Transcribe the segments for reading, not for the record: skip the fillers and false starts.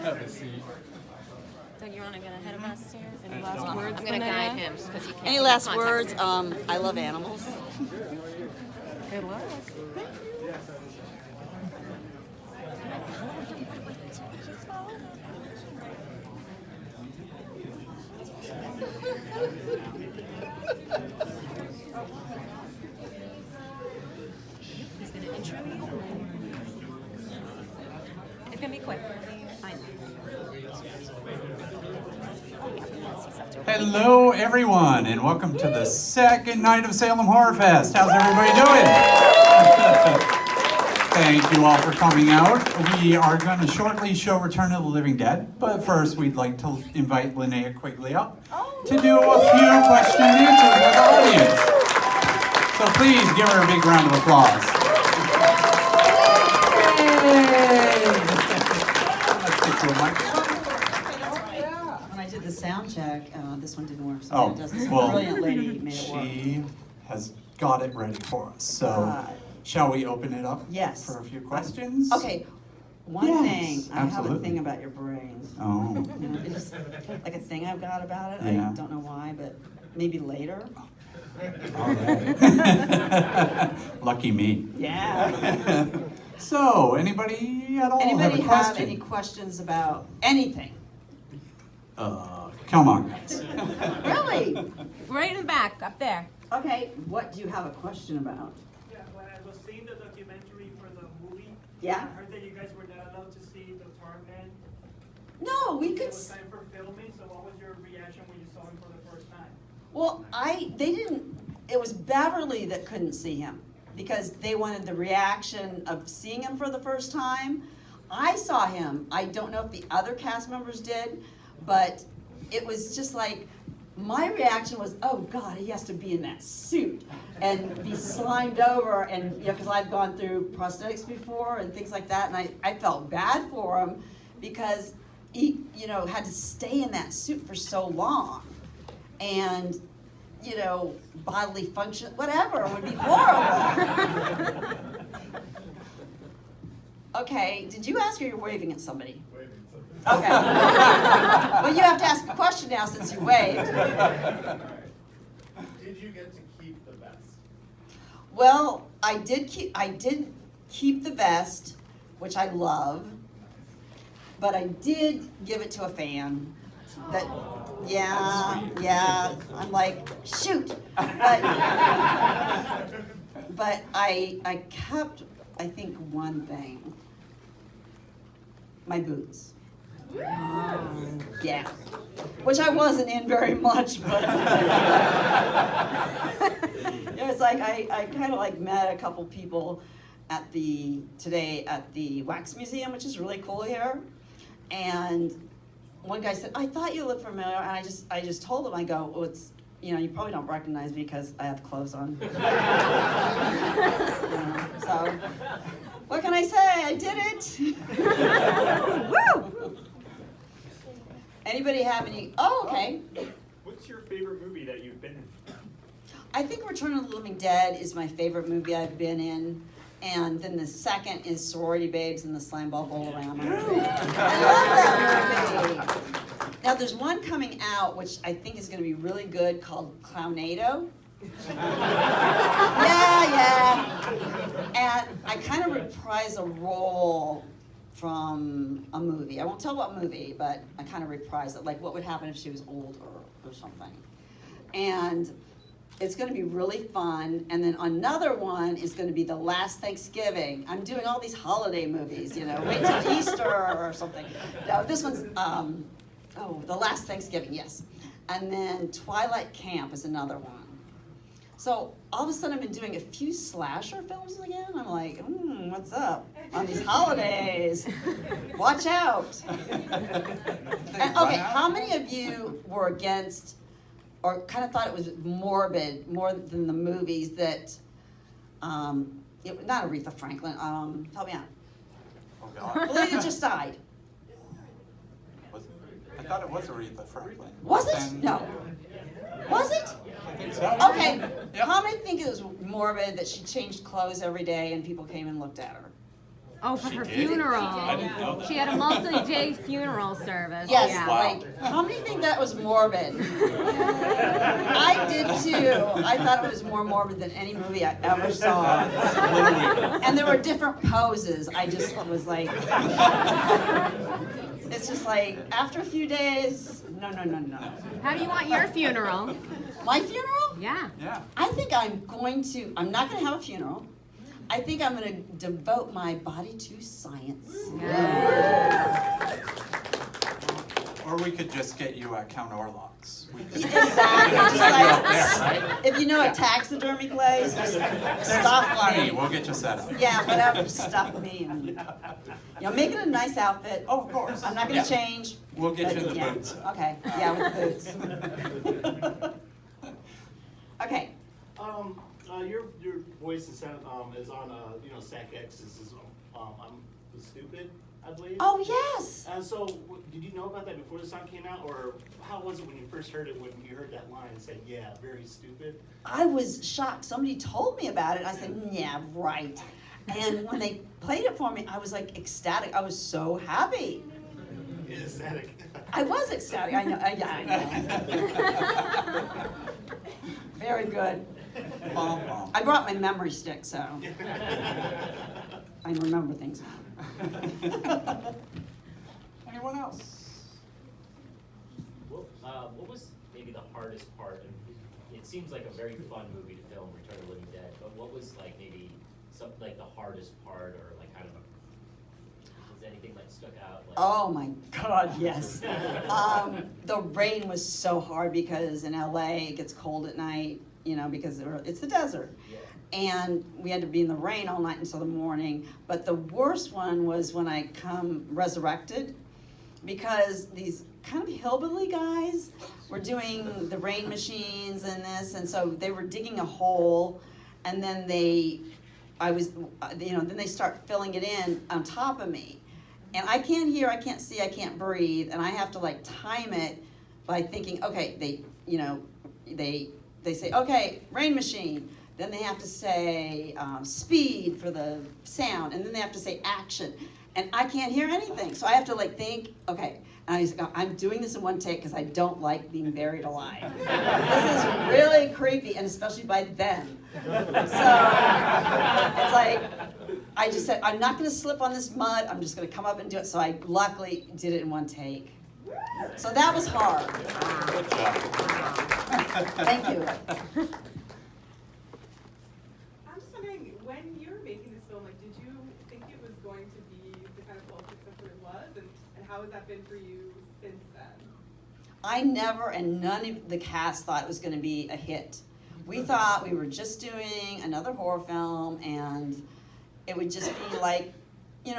Have a seat. Doug, you want to get ahead of us here? Any last words? I'm going to guide him because he can't. Any last words? I love animals. Good luck. He's going to intro you. It's going to be quick. Fine. Hello, everyone, and welcome to the second night of Salem Horror Fest. How's everybody doing? Thank you all for coming out. We are going to shortly show Return of the Living Dead, but first we'd like to invite Linnea Quigley up to do a few question and answers with the audience. So please give her a big round of applause. Yay! Let's get you a microphone. When I did the sound check, this one didn't work. So Oh, this well, brilliant lady made it work. she has got it ready for us. So, shall we open it up Yes. for a few questions? Okay, one Yes, thing. I have a absolutely. thing about your brains. Oh, You know, it's just like a thing I've got about it. Yeah. I don't know why, but maybe later. all right. Lucky me. Yeah. So, anybody at all Anybody have a have question? any questions about anything? Come on, guys. Really? Right in back, up there. Okay, what do you have a question about? Yeah, when I was seeing the documentary for the movie, Yeah? I heard that you guys were not allowed to see the tar man. No, we It could. was time for filming, so what was your reaction when you saw him for the first time? Well, they didn't, it was Beverly that couldn't see him because they wanted the reaction of seeing him for the first time. I saw him. I don't know if the other cast members did, but it was just like, my reaction was, oh God, he has to be in that suit and be slimed over, and you know, because I've gone through prosthetics before and things like that, and I felt bad for him because he, you know, had to stay in that suit for so long. And, you know, bodily function, whatever, would be horrible. Okay, did you ask or you're waving at somebody? Waving something. Okay. Well, you have to ask a question now since you waved. Did you get to keep the vest? Well, I did keep the vest, which I love, but I did give it to a fan. That, yeah, I'm like, shoot. But I kept, I think, one thing. My boots. Yeah. Which I wasn't in very much, but it was like I kind of like met a couple people today at the Wax Museum, which is really cool here. And one guy said, I thought you looked familiar, and I just told him, I go, well, it's, you know, you probably don't recognize me because I have clothes on. You know, so, what can I say? I did it. Woo! Anybody have any? Oh, okay. What's your favorite movie that you've been in? I think Return of the Living Dead is my favorite movie I've been in. And then the second is Sorority Babes and the Slime Ball Bowl-O-Rama. I love that movie. Now there's one coming out which I think is going to be really good called Clownado. Yeah. And I kind of reprise a role from a movie. I won't tell what movie, but I kind of reprise it, like what would happen if she was old or something. And it's going to be really fun. And then another one is going to be The Last Thanksgiving. I'm doing all these holiday movies, you know, wait till Easter or something. No, this one's, The Last Thanksgiving, yes. And then Twilight Camp is another one. So all of a sudden I've been doing a few slasher films again. I'm like, what's up on these holidays? Watch out. And, okay, how many of you were against or kind of thought it was morbid more than the movies that, not Aretha Franklin, help me out. Oh, God. The lady that just died. I thought it was Aretha Franklin. Was it? And- No. Was it? I think so. Okay. Yep. How many think it was morbid that she changed clothes every day and people came and looked at her? Oh, for She her did? funeral. I didn't know that. She had a multi-day funeral service. Yes, Yeah. Wow. like, how many think that was morbid? I did too. I thought it was more morbid than any movie I ever saw. It's a little weird. And there were different poses. I just was like, it's just like, after a few days, no. How do you want your funeral? My funeral? Yeah. Yeah. I think I'm not going to have a funeral. I think I'm going to devote my body to science. Or we could just get you at Count Orlok's. We could Exactly. Just set you up like, there, right? if you know a taxidermy place, just There's stuff plenty. me. We'll get you set up. Yeah, whatever, stuff me. And, make it a nice outfit. Oh, of course. I'm not going Yeah. to change. We'll get you but in the yeah. boots. Okay, yeah, with the boots. Okay. Your voice is on SAC-X. This is I'm Stupid, I believe. Oh, yes. So, did you know about that before the song came out, or how was it when you first heard it? When you heard that line and said, "Yeah, very stupid." I was shocked. Somebody told me about it. I said, yeah, right. And when they played it for me, I was like ecstatic. I was so happy. Ecstatic. I was ecstatic. I know. I know. Very good. Bum, bum. I brought my memory stick, so I remember things. Anyone else? What was maybe the hardest part? And it seems like a very fun movie to film, Return of the Living Dead. But what was maybe the hardest part, or kind of is anything stuck out? Oh my God, yes. The rain was so hard because in LA it gets cold at night, because it's the desert. Yeah. And we had to be in the rain all night until the morning. But the worst one was when I come resurrected, because these kind of hillbilly guys were doing the rain machines and this, and so they were digging a hole, and then then they start filling it in on top of me. And I can't hear, I can't see, I can't breathe, and I have to time it by thinking, okay, they say, okay, rain machine. Then they have to say speed for the sound, and then they have to say action. And I can't hear anything, so I have to think, okay. And I'm doing this in one take because I don't like being buried alive. This is really creepy, and especially by them. So it's I just said, I'm not going to slip on this mud. I'm just going to come up and do it. So I luckily did it in one take. So that was hard. Good job. Thank you. I'm just wondering, when you were making this film, did you think it was going to be the kind of cult success that it was, and how has that been for you since then? I never, and none of the cast thought it was going to be a hit. We thought we were just doing another horror film, and it would just be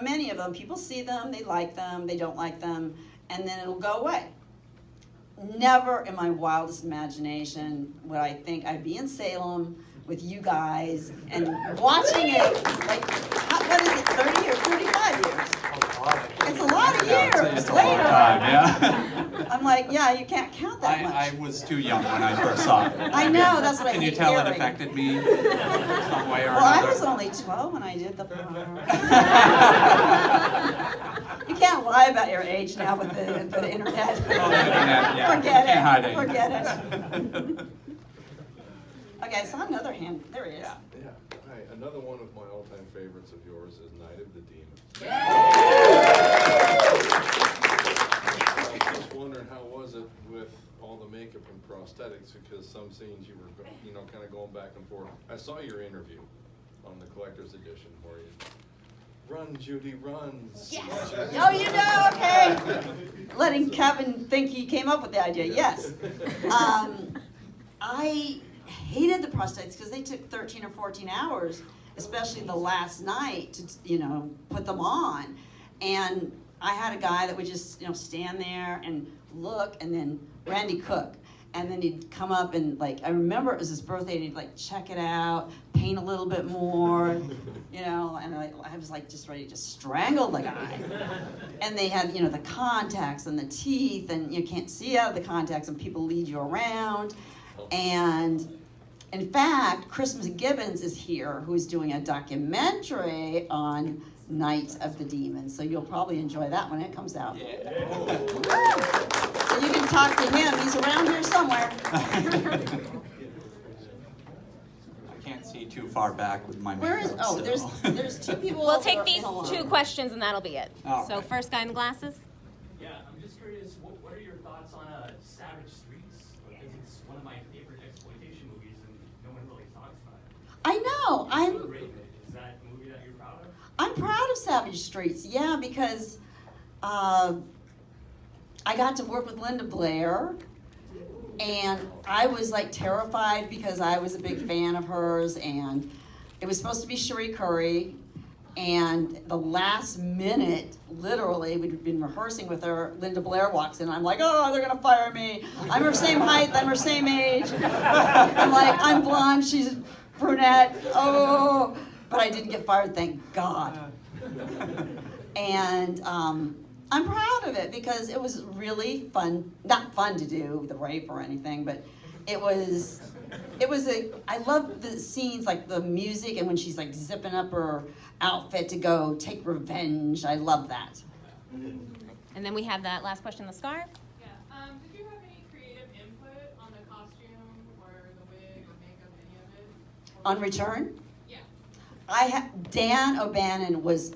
many of them, people see them, they like them, they don't like them, and then it'll go away. Never in my wildest imagination would I think I'd be in Salem with you guys and watching it, what is it, 30 or 35 years? It's a lot of Yeah, years it's a later. long time, yeah. I'm you can't count that much. I was too young when I first saw it. I know, that's what I Can hate you tell it hearing. affected me some way or Well, I another? was only 12 when I did the part. You can't lie about your age now with the internet. Oh, the internet, yeah. Forget Can't hide it. it. Forget it. Okay, I saw another hand. There he is. Yeah. Yeah. Hi. Another one of my all-time favorites of yours is Night of the Demon. I was just wondering, how was it with all the makeup and prosthetics? Because some scenes you were, kind of going back and forth. I saw your interview on the collector's edition where you run, Judy, run. Yes. Oh, okay. Letting Kevin think he came up with the idea. Yes. I hated the prosthetics because they took 13 or 14 hours, especially the last night, to put them on. And I had a guy that would just stand there and look, and then Randy Cook. And then he'd come up and I remember it was his birthday, and he'd check it out, paint a little bit more, and I was just ready to strangle the guy. And they had, the contacts and the teeth, and you can't see out of the contacts, and people lead you around. And in fact, Christmas Gibbons is here, who's doing a documentary on Night of the Demons, so you'll probably enjoy that when it comes out. Yeah. So you can talk to him, he's around here somewhere. I can't see too far back with my Where is, makeup, oh, so. there's two people. We'll over take these in a line. 2 questions and that'll be it. All So right. first guy in the glasses. Yeah, I'm just curious, what are your thoughts on Savage Streets? Because it's one of my favorite exploitation movies and no one really talks about it. I know, Who rated it? Is that a movie that you're proud of? I'm proud of Savage Streets, yeah, because I got to work with Linda Blair, and I was like terrified because I was a big fan of hers, and it was supposed to be Cherie Curry, and the last minute, literally, we'd been rehearsing with her, Linda Blair walks in, I'm like, oh, they're gonna fire me. I'm her same height, I'm her same age. I'm like, I'm blonde, she's brunette, oh. But I didn't get fired, thank God. And I'm proud of it because it was really fun, not fun to do the rape or anything, but it was I love the scenes, like the music and when she's like zipping up her outfit to go take revenge. I love that. And then we have that last question, the scarf. Yeah, did you have any creative input on the costume or the wig or makeup, any of it? On Return, Yeah. Dan O'Bannon was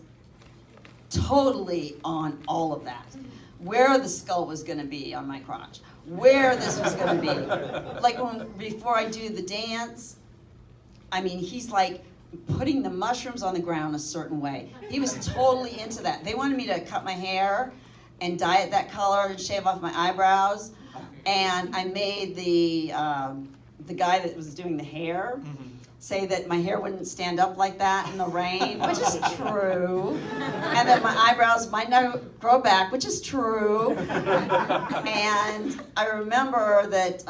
totally on all of that. Where the skull was gonna be on my crotch, where this was gonna be. Like before I do the dance, I mean, he's like putting the mushrooms on the ground a certain way. He was totally into that. They wanted me to cut my hair and dye it that color and shave off my eyebrows. And I made the guy that was doing the hair say that my hair wouldn't stand up like that in the rain, which is true. And that my eyebrows might not grow back, which is true. And I remember that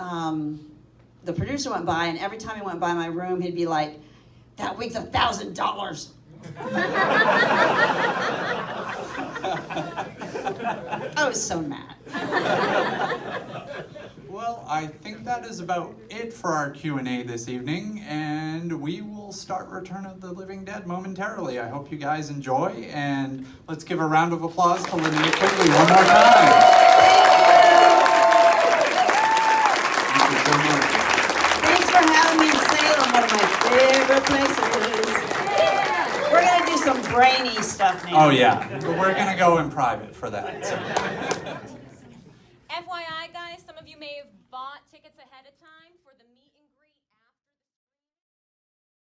the producer went by, and every time he went by my room, he'd be like, that wig's $1,000. I was so mad. Well, I think that is about it for our Q&A this evening, and we will start Return of the Living Dead momentarily. I hope you guys enjoy, and let's give a round of applause to Linnea Quigley one more time. Thank you so much. Thanks for having me in Salem, one of my favorite places. We're gonna do some brainy stuff now. Oh yeah, we're gonna go in private for that. So. FYI, guys, some of you may have bought tickets ahead of time.